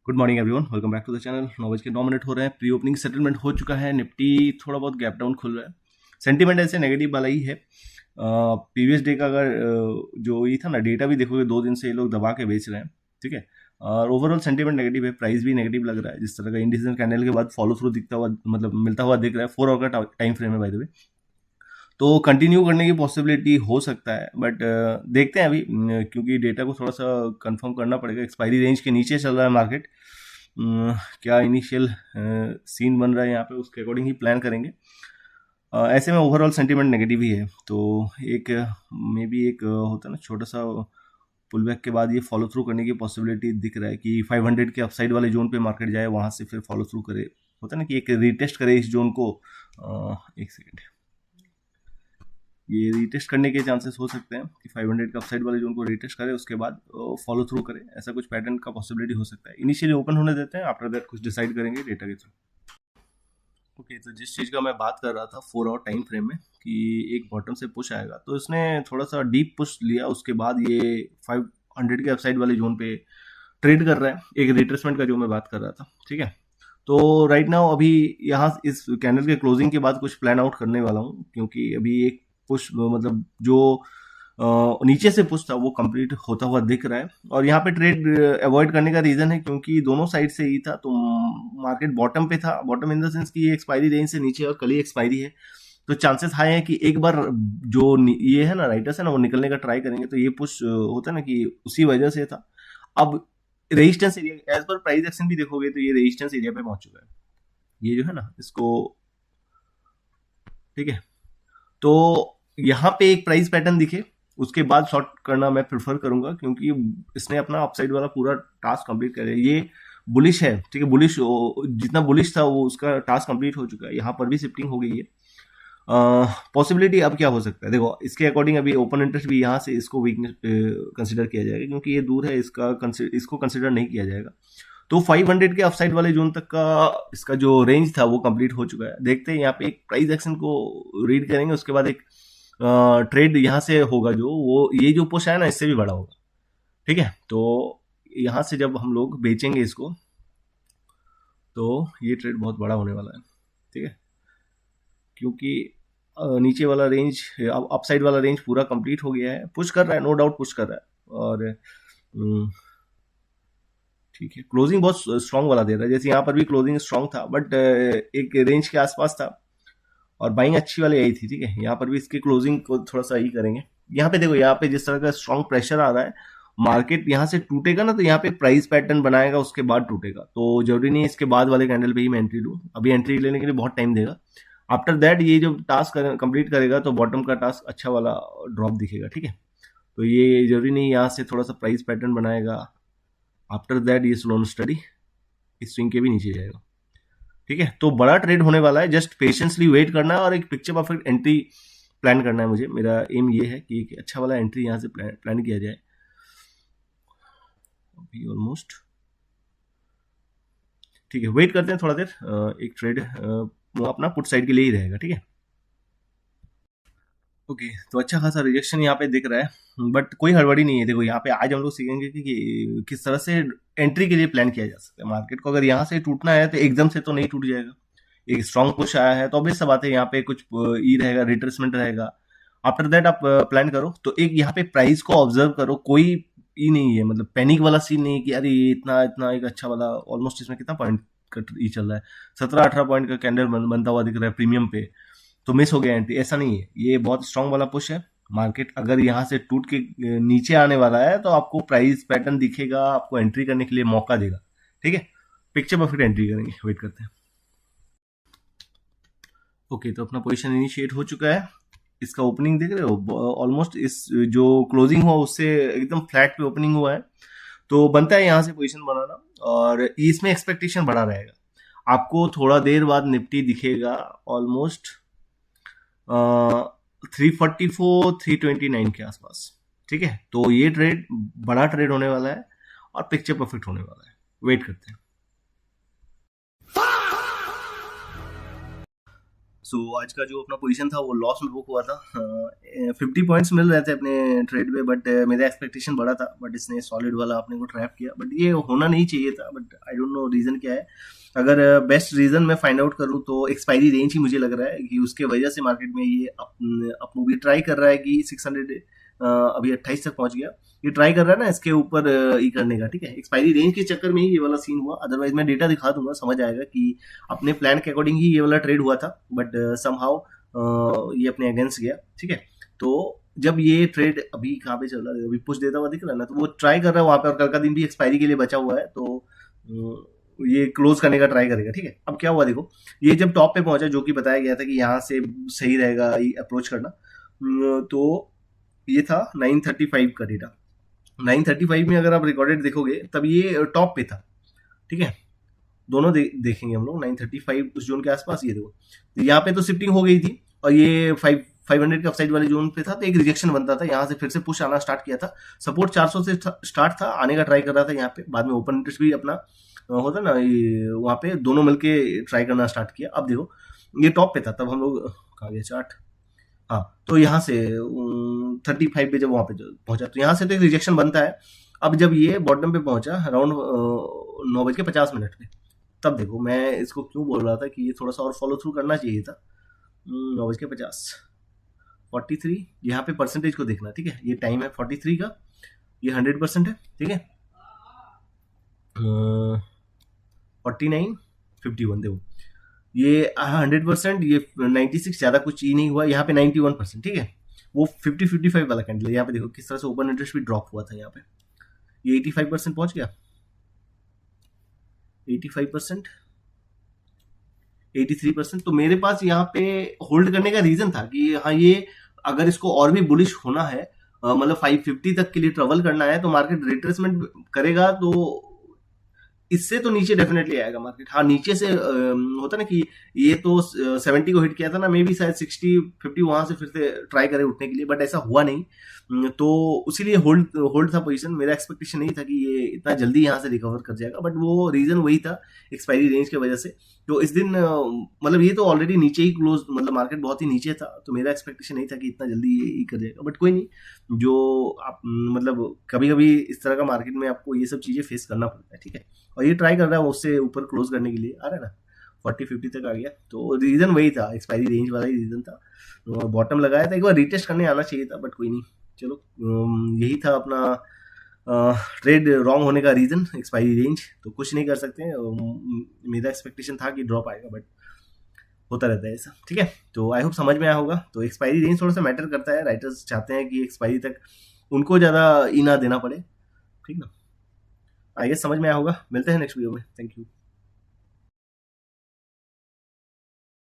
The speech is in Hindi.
Good morning everyone, welcome back to the channel. 9:09 हो रहे हैं। प्री ओपनिंग सेटलमेंट हो चुका है। निफ्टी थोड़ा बहुत गैप डाउन खुल रहा है। सेंटीमेंट ऐसे नेगेटिव वाला ही है। प्रीवियस डे का अगर जो ये था ना, डेटा भी देखोगे 2 दिन से ये लोग दबा के बेच रहे हैं। ठीक है, और ओवरऑल सेंटीमेंट नेगेटिव है। प्राइस भी नेगेटिव लग रहा है। जिस तरह का इंडिसीजन कैंडल के बाद फॉलो थ्रू दिखता हुआ, मतलब मिलता हुआ दिख रहा है। 4 आवर का टाइम फ्रेम है बाय द वे। तो कंटिन्यू करने की पॉसिबिलिटी हो सकता है, बट देखते हैं अभी, क्योंकि डेटा को थोड़ा सा कंफर्म करना पड़ेगा। एक्सपायरी रेंज के नीचे चल रहा है मार्केट। क्या इनिशियल सीन बन रहा है यहाँ पे, उसके अकॉर्डिंग ही प्लान करेंगे। ऐसे में ओवरऑल सेंटीमेंट नेगेटिव ही है। तो एक मे बी एक होता है ना, छोटा सा पुल बैक के बाद ये फॉलो थ्रू करने की पॉसिबिलिटी दिख रहा है कि 500 के अपसाइड वाले जोन पे मार्केट जाए, वहाँ से फिर फॉलो थ्रू करे। होता है ना कि एक रीटेस्ट करे इस जोन को। एक सेकेंड, ये रीटेस्ट करने के चांसेस हो सकते हैं कि 500 का अपसाइड वाले जोन को रीटेस्ट करे, उसके बाद फॉलो थ्रू करे। ऐसा कुछ पैटर्न का पॉसिबिलिटी हो सकता है। इनिशियली ओपन होने देते हैं, आफ्टर दैट कुछ डिसाइड करेंगे डेटा के थ्रू। ओके, तो जिस चीज़ का मैं बात कर रहा था 4 आवर टाइम फ्रेम में, कि एक बॉटम से पुश आएगा, तो इसने थोड़ा सा डीप पुश लिया। उसके बाद ये 500 के अपसाइड वाले जोन पे ट्रेड कर रहा है, एक रिट्रेसमेंट का जो मैं बात कर रहा था। ठीक है, तो राइट नाउ अभी यहाँ इस कैंडल के क्लोजिंग के बाद कुछ प्लान आउट करने वाला हूँ, क्योंकि अभी एक पुश, मतलब जो नीचे से पुश था वो कंप्लीट होता हुआ दिख रहा है। और यहाँ पे ट्रेड अवॉइड करने का रीजन है क्योंकि दोनों साइड से ही था। तो मार्केट बॉटम पे था, बॉटम इन द सेंस कि ये एक्सपायरी रेंज से नीचे और कल ही एक्सपायरी है। तो चांसेस हाई है कि एक बार जो ये है ना, राइटर्स है ना, वो निकलने का ट्राई करेंगे। तो ये पुश होता है ना कि उसी वजह से था। अब रेजिस्टेंस एरिया, एज पर प्राइस एक्शन भी देखोगे तो ये रेजिस्टेंस एरिया पे पहुंच चुका है, ये जो है ना इसको। ठीक है, तो यहाँ पे एक प्राइस पैटर्न दिखे उसके बाद शॉर्ट करना मैं प्रेफर करूंगा, क्योंकि इसने अपना अपसाइड वाला पूरा टास्क कंप्लीट कर लिया। ये बुलिश है, ठीक है, बुलिश जितना बुलिश था वो उसका टास्क कंप्लीट हो चुका है। यहाँ पर भी शिफ्टिंग हो गई है। पॉसिबिलिटी अब क्या हो सकता है, देखो इसके अकॉर्डिंग अभी ओपन इंटरेस्ट भी यहाँ से इसको वीकनेस कंसिडर किया जाएगा, क्योंकि ये दूर है, इसको कंसिडर नहीं किया जाएगा। तो 500 के अपसाइड वाले जोन तक का इसका जो रेंज था वो कंप्लीट हो चुका है। देखते हैं यहाँ पे एक प्राइस एक्शन को रीड करेंगे, उसके बाद एक ट्रेड यहाँ से होगा, जो वो ये जो पुश है ना इससे भी बड़ा होगा। ठीक है, तो यहाँ से जब हम लोग बेचेंगे इसको, तो ये ट्रेड बहुत बड़ा होने वाला है। ठीक है, क्योंकि नीचे वाला रेंज, अब अपसाइड वाला रेंज पूरा कंप्लीट हो गया है। पुश कर रहा है, नो डाउट पुश कर रहा है। और ठीक है, क्लोजिंग बहुत स्ट्रांग वाला दे रहा है। जैसे यहाँ पर भी क्लोजिंग स्ट्रांग था, बट एक रेंज के आसपास था और बाइंग अच्छी वाली आई थी। ठीक है, यहाँ पर भी इसके क्लोजिंग को थोड़ा सा ही करेंगे। यहाँ पे देखो, यहाँ पे जिस तरह का स्ट्रांग प्रेशर आ रहा है, मार्केट यहाँ से टूटेगा ना, तो यहाँ पे प्राइस पैटर्न बनाएगा, उसके बाद टूटेगा। तो जरूरी नहीं इसके बाद वाले कैंडल पे ही मैं एंट्री लूँ। अभी एंट्री लेने के लिए बहुत टाइम देगा। आफ्टर दैट ये जो टास्क कंप्लीट करेगा तो बॉटम का टास्क अच्छा वाला ड्रॉप दिखेगा। ठीक है, तो ये जरूरी नहीं यहाँ से थोड़ा सा प्राइस पैटर्न बनाएगा। आफ्टर दैट ये स्लो स्टडी इस स्विंग के भी नीचे जाएगा। ठीक है, तो बड़ा ट्रेड होने वाला है। जस्ट पेशेंसली वेट करना है और एक पिक्चर परफेक्ट एंट्री प्लान करना है मुझे। मेरा एम ये है कि एक अच्छा वाला एंट्री यहाँ से प्लान किया जाए। अभी ऑलमोस्ट ठीक है, वेट करते हैं थोड़ा देर। एक ट्रेड वो अपना पुट साइड के लिए ही रहेगा। ठीक है, ओके, तो अच्छा खासा रिजेक्शन यहाँ पे दिख रहा है, बट कोई हड़बड़ी नहीं है। देखो यहाँ पे आज हम लोग सीखेंगे कि किस तरह से एंट्री के लिए प्लान किया जा सकता है। मार्केट को अगर यहाँ से टूटना है तो एकदम से तो नहीं टूट जाएगा। एक स्ट्रॉन्ग पुश आया है तो ऑब्वियस सा बात है, यहाँ पे कुछ ई रहेगा, रिट्रेसमेंट रहेगा। आफ्टर दैट आप प्लान करो, तो एक यहाँ पे प्राइस को ऑब्जर्व करो। कोई ई नहीं है, मतलब पैनिक वाला सीन नहीं है कि अरे ये इतना इतना एक अच्छा वाला, ऑलमोस्ट इसमें कितना पॉइंट का ई चल रहा है, 17-18 पॉइंट का कैंडल बनता हुआ दिख रहा है प्रीमियम पे, तो मिस हो गया एंट्री। ऐसा नहीं है, ये बहुत स्ट्रांग वाला पुश है। मार्केट अगर यहाँ से टूट के नीचे आने वाला है तो आपको प्राइस पैटर्न दिखेगा, आपको एंट्री करने के लिए मौका देगा। ठीक है, पिक्चर परफेक्ट एंट्री करेंगे, वेट करते हैं। ओके, तो अपना पोजीशन इनिशिएट हो चुका है। इसका ओपनिंग देख रहे हो, ऑलमोस्ट इस जो क्लोजिंग हुआ उससे एकदम फ्लैट पे ओपनिंग हुआ है। तो बनता है यहाँ से पोजीशन बनाना, और इसमें एक्सपेक्टेशन बड़ा रहेगा। आपको थोड़ा देर बाद निफ्टी दिखेगा ऑलमोस्ट 344 329 के आसपास। ठीक है, तो ये ट्रेड बड़ा ट्रेड होने वाला है और पिक्चर परफेक्ट होने वाला है। वेट करते हैं। सो आज का जो अपना पोजीशन था वो लॉस में बुक हुआ था। 50 पॉइंट्स मिल रहे थे अपने ट्रेड पे, बट मेरा एक्सपेक्टेशन बड़ा था, बट इसने सॉलिड वाला अपने को ट्रैप किया। बट ये होना नहीं चाहिए था, but I don't know reason क्या है। अगर बेस्ट रीज़न मैं फाइंड आउट करूँ तो एक्सपायरी रेंज ही मुझे लग रहा है कि उसके वजह से मार्केट में ये अप मूवी ट्राई कर रहा है कि 600 अभी 28 तक पहुंच गया। ये ट्राई कर रहा है ना इसके ऊपर ये करने का, ठीक है। एक्सपायरी रेंज के चक्कर में ही ये वाला सीन हुआ, अदरवाइज मैं डेटा दिखा दूंगा, समझ आएगा कि अपने प्लान के अकॉर्डिंग ही ये वाला ट्रेड हुआ था, बट समहाउ ये अपने अगेंस्ट गया, ठीक है। तो जब ये ट्रेड अभी कहाँ पे चल रहा है, अभी पुश देता हुआ दिख रहा है ना, तो वो ट्राई कर रहा है वहां पे, और कल का दिन भी एक्सपायरी के लिए बचा हुआ है, तो ये क्लोज करने का ट्राई करेगा, ठीक है। अब क्या हुआ देखो, ये जब टॉप पे पहुंचा, जो कि बताया गया था कि यहाँ से सही रहेगा अप्रोच करना, तो ये था 935 का डेटा। 935 में अगर आप रिकॉर्डेड देखोगे तब ये टॉप पे था, ठीक है। दोनों देखेंगे हम लोग 935 उस जोन के आसपास। ये देखो, तो यहाँ पे तो शिफ्टिंग हो गई थी, और ये 500 के अपसाइड वाले जोन पे था, तो एक रिजेक्शन बनता था। यहाँ से फिर से पुश आना स्टार्ट किया था, सपोर्ट 400 से स्टार्ट था, आने का ट्राई कर रहा था यहाँ पे। बाद में ओपन इंटरेस्ट भी अपना होता ना, ये वहाँ पे दोनों मिलके ट्राई करना स्टार्ट किया। अब देखो ये टॉप पे था, तब हम लोग कहाँ गया चार्ट, हाँ, तो यहाँ से 35 पे जब वहाँ पे पहुंचा, तो यहाँ से तो एक रिजेक्शन बनता है। अब जब ये बॉटम पे पहुंचा अराउंड 9:50 पे, तब देखो मैं इसको क्यों बोल रहा था कि ये थोड़ा सा और फॉलो थ्रू करना चाहिए था। 9:50 43, यहाँ पे परसेंटेज को देखना, ठीक है। ये टाइम है 43 का, ये 100% है, ठीक है। 49 51 देखो, ये 100%, ये 96, ज्यादा कुछ ही नहीं हुआ। यहाँ पे 91%, ठीक है। वो 50-55 वाला कैंडल, यहाँ पे देखो किस तरह से ओपन इंटरेस्ट भी ड्रॉप हुआ था। यहाँ पे ये 85% पहुंच गया, 85%, 83%। तो मेरे पास यहाँ पे होल्ड करने का रीजन था कि हाँ, ये अगर इसको और भी बुलिश होना है, मतलब 550 तक के लिए ट्रेवल करना है, तो मार्केट रिट्रेसमेंट करेगा, तो इससे तो नीचे डेफिनेटली आएगा मार्केट। हाँ, नीचे से होता ना कि ये तो 70 को हिट किया था ना, मे भी शायद 60-50 वहां से फिर से ट्राई करे उठने के लिए, बट ऐसा हुआ नहीं। तो उसीलिए होल्ड था पोजीशन। मेरा एक्सपेक्टेशन नहीं था कि ये इतना जल्दी यहाँ से रिकवर कर जाएगा, बट वो रीजन वही था, एक्सपायरी रेंज की वजह से। तो इस दिन मतलब ये तो ऑलरेडी नीचे ही क्लोज, मतलब मार्केट बहुत ही नीचे था, तो मेरा एक्सपेक्टेशन नहीं था कि इतना जल्दी ये कर जाएगा, बट कोई नहीं। जो आप मतलब कभी कभी इस तरह का मार्केट में आपको ये सब चीजें फेस करना पड़ता है, ठीक है। और ये ट्राई कर रहा है उससे ऊपर क्लोज करने के लिए, आ रहा है ना, 40-50 तक आ गया। तो रीजन वही था, एक्सपायरी रेंज वाला ही रीजन था। बॉटम लगाया था, एक बार रिटेस्ट करने आना चाहिए था, बट कोई नहीं। चलो, यही था अपना ट्रेड रॉन्ग होने का रीजन, एक्सपायरी रेंज। तो कुछ नहीं कर सकते। मेरा एक्सपेक्टेशन था कि ड्रॉप आएगा, बट होता रहता है ऐसा, ठीक है। तो आई होप समझ में आया होगा। तो एक्सपायरी रेंज थोड़ा सा मैटर करता है, राइटर्स चाहते हैं कि एक्सपायरी तक उनको ज़्यादा ई ना देना पड़े, ठीक ना। आई गेस समझ में आया होगा। मिलते हैं नेक्स्ट वीडियो में। Thank you.